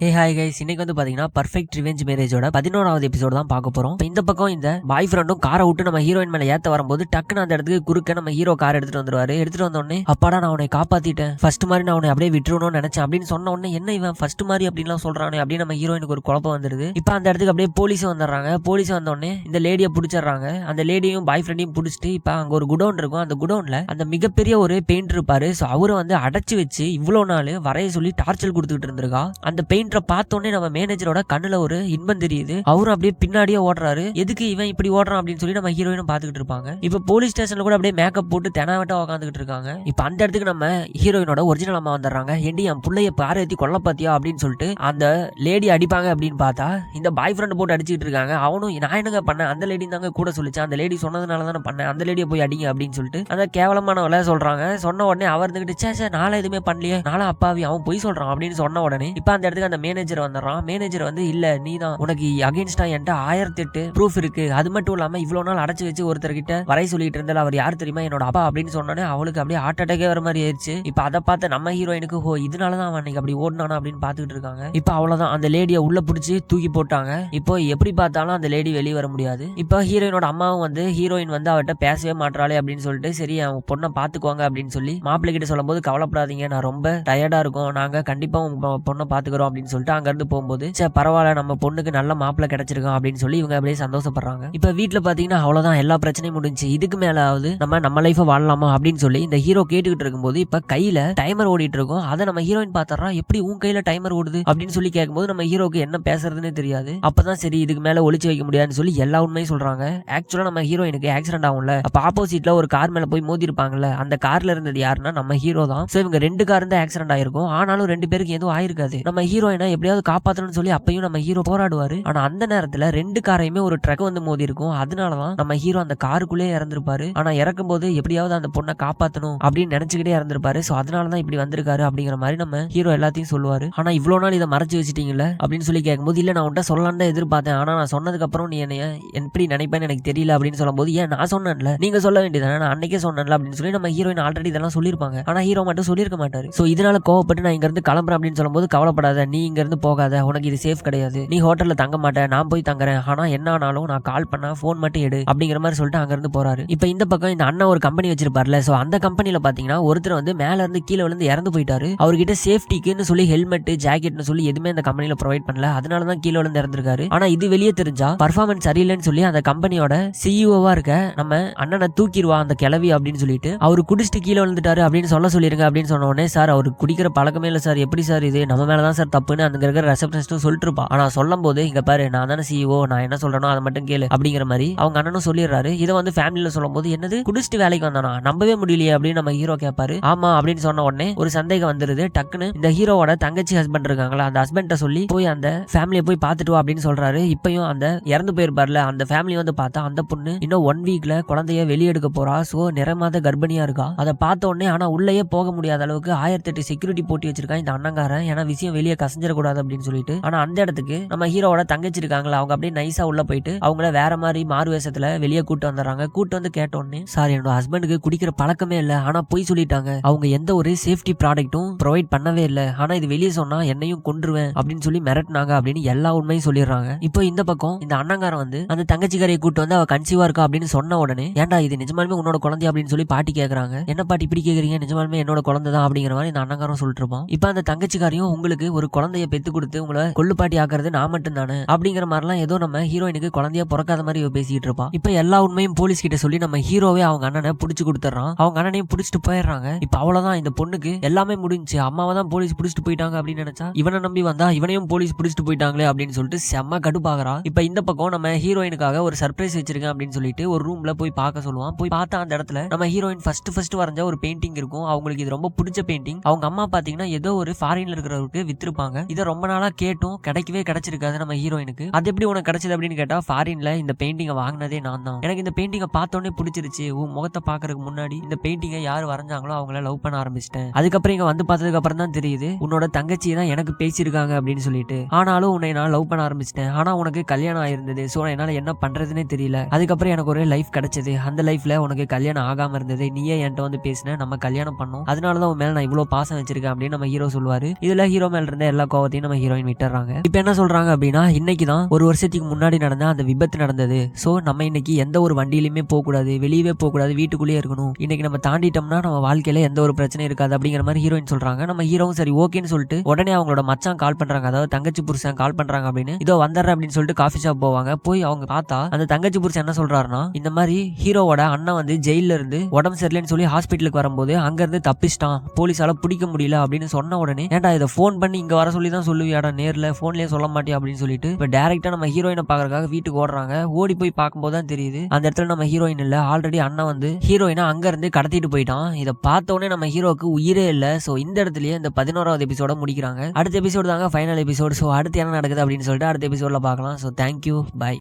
Hey hi guys, இன்னைக்கு வந்து பாத்தீங்கன்னா பர்ஃபெக்ட் ரிவெஞ்ச் மேரேஜோட 11வது எபிசோட் தான் பார்க்க போறோம். இந்த பக்கம் இந்த பாய் ஃப்ரெண்டும் காரை விட்டு நம்ம ஹீரோயின் மேல ஏத்த வரும்போது டக்குன்னு அந்த இடத்துக்கு குறுக்க நம்ம ஹீரோ கார் எடுத்துட்டு வந்துருவாரு. எடுத்துட்டு வந்த உடனே அப்பாடா நான் உன்னை காப்பாத்திட்டேன், ஃபர்ஸ்ட் மாதிரி நான் உன்னை அப்படியே விட்டுருணும்னு நினைச்சேன் அப்படின்னு சொன்ன உடனே என்ன இவன் ஃபர்ஸ்ட் மாதிரி அப்படின்லாம் சொல்றானே அப்படின்னு நம்ம ஹீரோயினுக்கு ஒரு குழப்பம் வந்துருது. இப்போ அந்த இடத்துக்கு அப்படியே போலீஸ் வந்துடுறாங்க. போலீஸ் வந்த உடனே இந்த லேடியை பிடிச்சிடுறாங்க. அந்த லேடியும் பாய் ஃப்ரெண்டையும் பிடிச்சிட்டு இப்போ அங்க ஒரு குடோன் இருக்கும். அந்த குடோன்ல அந்த மிகப்பெரிய ஒரு பெயிண்ட் இருப்பாரு. ஸோ அவரை வந்து அடைச்சு வச்சு இவ்வளவு நாள் வரைய சொல்லி டார்ச்சர் கொடுத்துட்டு இருந்திருக்கா. அந்த பெயிண்டரை பார்த்தோன்னே நம்ம மேனேஜரோட கண்ணுல ஒரு இன்பம் தெரியுது. அவரும் அப்படியே பின்னாடியே ஓடுறாரு. எதுக்கு இவன் இப்படி ஓடுறான் அப்படின்னு சொல்லி நம்ம ஹீரோயினும் பாத்துக்கிட்டு இருப்பாங்க. இப்ப போலீஸ் ஸ்டேஷன்ல கூட அப்படியே மேக்கப் போட்டு தெனாவட்டா உட்காந்துக்கிட்டு இருக்காங்க. இப்ப அந்த இடத்துக்கு நம்ம ஹீரோயினோட ஒரிஜினல் அம்மா வந்துடுறாங்க. ஏண்டி என் பிள்ளைய பாரு ஏத்தி கொல்ல பாத்தியா அப்படின்னு சொல்லிட்டு அந்த லேடி அடிப்பாங்க அப்படின்னு பார்த்தா இந்த பாய் ஃப்ரெண்ட் போட்டு அடிச்சுட்டு இருக்காங்க. அவனும் நான் என்னங்க பண்ணேன், அந்த லேடி தாங்க கூட சொல்லிச்சு, அந்த லேடி சொன்னதுனால தானே பண்ணேன், அந்த லேடியை போய் அடிங்க அப்படின்னு சொல்லிட்டு அந்த கேவலமானவள சொல்றாங்க. சொன்ன உடனே அவர் இருந்துகிட்டு சே நாளை எதுவுமே பண்ணலையே, நாளை அப்பாவி அவன் போய் சொல்றான் அப்படின்னு சொன்ன உடனே இப்ப அந்த இடத்துக்கு அந்த மேனேஜர் வந்துடுறான். மேனேஜர் வந்து இல்ல நீ தான், உனக்கு அகைன்ஸ்டா என்கிட்ட 1008 ப்ரூஃப் இருக்கு, அது மட்டும் இல்லாம இவ்வளவு நாள் அடைச்சு வச்சு ஒருத்தர் கிட்ட வரை சொல்லிட்டு இருந்தால அவர் யார் தெரியுமா, என்னோட அப்பா அப்படின்னு சொன்னோன்னே அவளுக்கு அப்படியே ஹார்ட் அட்டாக்கே வர மாதிரி ஆயிடுச்சு. இப்ப அதை பார்த்து நம்ம ஹீரோயினுக்கு ஹோ இதனாலதான் அவன் அன்னைக்கு அப்படி ஓடினானா அப்படின்னு பாத்துக்கிட்டு இருக்காங்க. இப்ப அவ்வளவுதான், அந்த லேடியை உள்ள பிடிச்சி தூக்கி போட்டாங்க. இப்போ எப்படி பார்த்தாலும் அந்த லேடி வெளியே வர முடியாது. இப்போ ஹீரோயினோட அம்மாவும் வந்து ஹீரோயின் வந்து அவர்கிட்ட பேசவே மாட்டாளே அப்படின்னு சொல்லிட்டு சரி அவன் பொண்ணை பாத்துக்குவாங்க அப்படின்னு சொல்லி மாப்பிள்ளை கிட்ட சொல்லும் போது கவலைப்படாதீங்க நான் ரொம்ப டயர்டா இருக்கும், நாங்க கண்டிப்பா உங்க பொண்ணை பாத்துக்கிறோம் அப்படின்னு சொல்லிட்டு அங்க இருந்து போகும்போது பரவாயில்ல நம்ம பொண்ணுக்கு நல்ல மாப்பிள்ளை கிடைச்சிருக்கோம் அப்படின்னு சொல்லி இவங்க அப்படியே சந்தோஷப்படுறாங்க. இப்ப வீட்டுல பாத்தீங்கன்னா அவ்வளவுதான், எல்லா பிரச்சனையும் முடிஞ்சு. இதுக்கு மேலாவது நம்ம லைஃப் வாழலாமா அப்படின்னு சொல்லி இந்த ஹீரோ கேட்டுக்கிட்டு இருக்கும்போது இப்ப கையில டைமர் ஓடிட்டு இருக்கும். அதை நம்ம ஹீரோயின் பாத்தறா, எப்படி உன் கையில டைமர் ஓடுது அப்படின்னு சொல்லி கேட்கும்போது நம்ம ஹீரோக்கு என்ன பேசுறதுன்னு தெரியாது. அப்பதான் சரி இதுக்கு மேல ஒளிச்சு வைக்க முடியாதுன்னு சொல்லி எல்லா உண்மையும் சொல்றாங்க. ஆக்சுவலா நம்ம ஹீரோயினுக்கு ஆக்சிடென்ட் ஆகும்ல, அப்ப ஆப்போசிட்ல ஒரு கார் மேல போய் மோதி இருப்பாங்கல்ல, அந்த கார்ல இருந்தது யாருன்னா நம்ம ஹீரோ தான். சோ இவங்க 2 கார் தான் ஆக்சிடென்ட் ஆயிருக்கும். ஆனாலும் 2 பேருக்கு எதுவும் ஆயிருக்காது. நம்ம ஹீரோயினை எப்படியாவது காப்பாற்றணும்னு சொல்லி அப்பயும் நம்ம ஹீரோ போராடுவாரு. ஆனா அந்த நேரத்துல 2 காரையுமே ஒரு ட்ரக் வந்து மோதி இருக்கும். அதனாலதான் நம்ம ஹீரோ அந்த காருக்குள்ளே இறந்திருப்பாரு. ஆனா இறக்கும் போது எப்படியாவது அந்த பொண்ணை காப்பாத்தணும் அப்படின்னு நினைச்சுக்கிட்டே இறந்திருப்பாரு. சோ அதனாலதான் இப்படி வந்திருக்காரு அப்படிங்கிற மாதிரி நம்ம ஹீரோ எல்லாத்தையும் சொல்லுவாரு. ஆனா இவ்வளவு நாள் இதை மறைச்சு வச்சுட்டீங்கல்ல அப்படின்னு சொல்லி கேட்கும்போது இல்ல நான் உன்ட்ட சொல்லலான்னு தான் எதிர்பார்த்தேன், ஆனா நான் சொன்னதுக்கு அப்புறம் நீ என்னைய எப்படி நினைப்பேன்னு எனக்கு தெரியல அப்படின்னு சொல்லும் போது ஏன் நான் சொன்னேன்ல, நீங்க சொல்ல வேண்டியதானே, நான் அன்னைக்கே சொன்னேன்ல அப்படின்னு சொல்லி நம்ம ஹீரோயின் ஆல்ரெடி இதெல்லாம் சொல்லியிருப்பாங்க. ஆனா ஹீரோ மட்டும் சொல்லியிருக்க மாட்டாரு. சோ இதனால கோவப்பட்டு நான் இங்க இருந்து கிளம்புறேன் அப்படின்னு சொல்லும் போது கவலைப்படாத, நீ இங்க இருந்து போகாத, உனக்கு இது சேஃப் கிடையாது, நீ ஹோட்டல்ல தங்க மாட்டேன், நான் போய் தங்குறேன், ஆனா என்ன ஆனாலும் நான் கால் பண்ணா போன் மட்டும் எடு அப்படிங்கிற மாதிரி சொல்லிட்டு அங்க இருந்து போறாரு. இப்ப இந்த பக்கம் இந்த அண்ணா ஒரு கம்பெனி வச்சிருப்பாருல, சோ அந்த கம்பெனில பாத்தீங்கன்னா ஒருத்தர் வந்து மேல இருந்து கீழே விழுந்து இறந்து போயிட்டாரு. அவர்கிட்ட சேஃப்டிக்குன்னு சொல்லி ஹெல்மெட் ஜாக்கெட்னு சொல்லி எதுவுமே அந்த கம்பெனில ப்ரொவைட் பண்ணல, அதனாலதான் கீழே விழுந்து இறந்திருக்காரு. ஆனா இது வெளியே தெரிஞ்சா பர்ஃபார்மன்ஸ் சரியில்லைன்னு சொல்லி அந்த கம்பெனியோட சிஇஓவா இருக்க நம்ம அண்ணனை தூக்கிடுவா அந்த கிளவி அப்படின்னு சொல்லிட்டு அவரு குடிச்சிட்டு கீழே விழுந்துட்டாரு அப்படின்னு சொல்லிருங்க அப்படின்னு சொன்ன உடனே சார் அவர் குடிக்கிற பழக்கமே இல்ல சார், எப்படி சார் இது நம்ம மேலதான் சார் தப்புன்னு அங்க இருக்கிற ரெசப்ஷனிஸ்டும் சொல்லிட்டு இருப்பா. ஆனா சொல்லும் போது இங்க பாரு நான் தானே சிஇஓ, நான் என்ன சொல்றேனோ அதை மட்டும் கேளு அப்படிங்கிற மாதிரி அவங்க அண்ணனும் சொல்லிடுறாரு. இதை வந்து ஃபேமிலியில சொல்லும் போது என்னது குடிச்சிட்டு வேலைக்கு வந்தானா, நம்பவே முடியலையே அப்படின்னு நம்ம ஹீரோ கேட்பாரு. ஆமா அப்படின்னு சொன்ன உடனே ஒரு சந்தேகம் வந்துருது. டக்குன்னு இந்த ஹீரோவோட தங்கச்சி ஹஸ்பண்ட் இருக்காங்களா, அந்த ஹஸ்பண்ட சொல்லி போய் அந்த ஃபேமிலியை போய் பார்த்துட்டு வா அப்படின்னு சொல்றாரு. இப்பயும் அந்த இறந்து போயிருப்பார்ல அந்த ஃபேமிலி வந்து பார்த்தா அந்த பொண்ணு இன்னும் 1 வீக்ல குழந்தைய வெளியெடுக்க போறா. சோ நிறமாத கர்ப்பிணியா இருக்கா. அதை பார்த்த உடனே ஆனா உள்ளேயே போக முடியாத அளவுக்கு 1008 செக்யூரிட்டி போட்டி வச்சிருக்கான் இந்த அண்ணங்காரன், ஏன்னா விஷயம் வெளியே கசஞ்சிடக்கூடாது அப்படின்னு சொல்லிட்டு. ஆனா அந்த இடத்துக்கு நம்ம ஹீரோவோட தங்கச்சி இருக்காங்களா, அவங்க அப்படியே நைஸா உள்ள போயிட்டு அவங்கள வேற மாதிரி மாறு வேஷத்துல வெளியே கூட்டு வந்துடுறாங்க. கூட்டு வந்து கேட்டோன்னே சார் என்னோட ஹஸ்பண்டுக்கு குடிக்கிற பழக்கமே இல்ல, ஆனா போய் சொல்லிட்டாங்க, அவங்க எந்த ஒரு சேஃப்டி ப்ராடக்ட்டும் ப்ரொவைட் பண்ணவே இல்லை, ஆனா இது வெளியே சொன்னா என்னையும் கொன்றுவேன் அப்படின்னு சொல்லி மிரட்டினாங்க அப்படின்னு எல்லா உண்மையும் சொல்லிடுறாங்க. இப்போ இந்த பக்கம் இந்த அண்ணங்காரன் வந்து அந்த தங்கச்சிக்காரையை கூட்டு வந்து அவ கன்சீவா இருக்கா அப்படின்னு சொன்ன உடனே ஏன்டா இது நிஜமாலுமே உன்னோட குழந்தை அப்படின்னு சொல்லி பாட்டி கேக்குறாங்க. என்ன பாட்டி இப்படி கேக்குறீங்க, நிஜமாலுமே என்னோட குழந்தை தான் அப்படிங்கிற மாதிரி இந்த அண்ணங்காரன் சொல்லிட்டு இருப்பான். இப்ப அந்த தங்கச்சிக்காரையும் உங்களுக்கு ஒரு குழந்தைய பெத்து கொடுத்து உங்களை கொள்ளுப்பாட்டி ஆக்குறது நான் மட்டும் தானே அப்படிங்கிற மாதிரிலாம் ஏதோ நம்ம ஹீரோயினுக்கு குழந்தைய பிறக்காத மாதிரி பேசிட்டு இருப்பான். இப்ப எல்லா உண்மையும் போலீஸ் கிட்ட சொல்லி நம்ம ஹீரோவே அவங்க அண்ணனை புடிச்சு கொடுத்துறான். அவங்க அண்ணனையும் புடிச்சிட்டு போயிடுறாங்க. இப்ப அவ்வளவுதான், இந்த பொண்ணுக்கு எல்லாமே முடிஞ்சு. அம்மாவை தான் போலீஸ் புடிச்சிட்டு போயிட்டாங்க அப்படின்னு நினைச்சா இவனை நம்பி வந்தா இவனையும் போலீஸ் புடிச்சிட்டு போயிட்டாங்களே அப்படின்னு சொல்லிட்டு செம்ம கடுப்பாகிறா. இப்ப இந்த பக்கம் நம்ம ஹீரோயினுக்காக ஒரு சர்ப்ரைஸ் வச்சிருக்கேன் அப்படின்னு சொல்லிட்டு ஒரு ரூம்ல போய் பார்க்க சொல்லுவான். போய் பார்த்தா அந்த இடத்துல நம்ம ஹீரோயின் ஃபர்ஸ்ட் வரைஞ்ச ஒரு பெயிண்டிங் இருக்கும். அவங்களுக்கு இது ரொம்ப பிடிச்ச பெயிண்டிங். அவங்க அம்மா பாத்தீங்கன்னா ஏதோ ஒரு ஃபாரின்ல இருக்கிறவருக்கு வித்திருப்பாங்க. இதை ரொம்ப நாளா கேட்டும் கிடைச்சிருக்காது நம்ம ஹீரோயினுக்கு. அது எப்படி உனக்கு கிடைச்சது அப்படின்னு கேட்டா ஃபாரின்ல இந்த பெயிண்டிங்கை வாங்கினதே நான் தான், எனக்கு இந்த பெயிண்டிங்கை பார்த்தோன்னே பிடிச்சிருச்சு, உன் முகத்தை பாக்குறதுக்கு முன்னாடி இந்த பெயிண்டிங்கை யார் வரைஞ்சாங்களோ அவங்கள லவ் பண்ண ஆரம்பிச்சிட்டேன். அதுக்கப்புறம் இங்க வந்து பார்த்ததுக்கு அப்புறம் தான் தெரியுது உன்னோட தங்கச்சி தான் எனக்கு பேசியிருக்காங்க அப்படின்னு சொல்லிட்டு. ஆனாலும் உன்னை நான் லவ் பண்ண ஆரம்பிச்சிட்டேன். ஆனா உனக்கு கல்யாணம் ஆயிருந்தது. சோ என்னால என்ன பண்றதுன்னே தெரியல. அதுக்கப்புறம் எனக்கு ஒரு லைஃப் கிடைச்சது. அந்த லைஃப்ல உனக்கு கல்யாணம் ஆகாம இருந்தது. நீயே என்கிட்ட வந்து பேசின, நம்ம கல்யாணம் பண்ணோம். அதனாலதான் உன் மேல நான் இவ்வளவு பாசம் வச்சிருக்கேன் அப்படின்னு நம்ம ஹீரோ சொல்லுவாரு. இதுல ஹீரோ மேல இருந்த எல்லா கோவத்தையும் நம்ம ஹீரோயின் விட்டுறாங்க. இப்ப என்ன சொல்றாங்க அப்படின்னா, இன்னைக்கு தான் ஒரு வருஷத்துக்கு முன்னாடி நடந்த அந்த விபத்து நடந்தது. சோ நம்ம இன்னைக்கு எந்த ஒரு வண்டியிலுமே போக கூடாது, வெளியவே போக கூடாது, வீட்டுக்குள்ளேயே இருக்கணும். இன்னைக்கு நம்ம தாண்டிட்டோம்னா நம்ம வாழ்க்கையில எந்த ஒரு பிரச்சனையும் இருக்காது அப்படிங்கிற மாதிரி ஹீரோயின் சொல்றாங்க. நம்ம ஹீரோவும் சரி ஓகேன்னு சொல்லிட்டு உடனே அவங்களோட மச்சான் கால் பண்றாங்க, அதாவது தங்கச்சி புருஷன் கால் பண்றாங்க அப்படின்னு. இதோ வந்துடுறேன் அப்படின்னு சொல்லிட்டு காஃபி ஷாப் போவாங்க. போய் அவங்க பார்த்தா அந்த தங்கச்சி புருஷன் என்ன சொல்றாருன்னா, இந்த மாதிரி ஹீரோவோட அண்ணன் வந்து ஜெயில இருந்து உடம்பு சரியில்லைன்னு சொல்லி ஹாஸ்பிட்டலுக்கு வரும்போது அங்க இருந்து தப்பிச்சிட்டான், போலீஸால பிடிக்க முடியல அப்படின்னு சொன்ன உடனே, ஏன்டா இதை போன் பண்ணி இங்க வர சொல்லி தான் சொல்லுவியாடா, நேர்ல போன்லயே சொல்ல மாட்டியா அப்படின்னு சொல்லிட்டு இப்ப டைரக்டா நம்ம ஹீரோயினை பாக்குறதுக்காக வீட்டுக்கு ஓடுறாங்க. ஓடி போய் பார்க்கும்போது தான் தெரியுது அந்த இடத்துல நம்ம ஹீரோயின் இல்ல, ஆல்ரெடி அண்ணன் வந்து ஹீரோயினை அங்க இருந்து கடத்திட்டு போயிட்டான். இதை பார்த்த உடனே நம்ம ஹீரோக்கு உயிரே இல்ல. சோ இந்த இடத்துலயே இந்த 11வது எபிசோட முடிக்கிறாங்க. அடுத்த எபிசோடு தாங்க ஃபைனல் எபிசோடு. சோ அடுத்து என்ன நடக்குது அப்படின்னு சொல்லிட்டு அடுத்த எபிசோட்ல பார்க்கலாம். So thank you, by.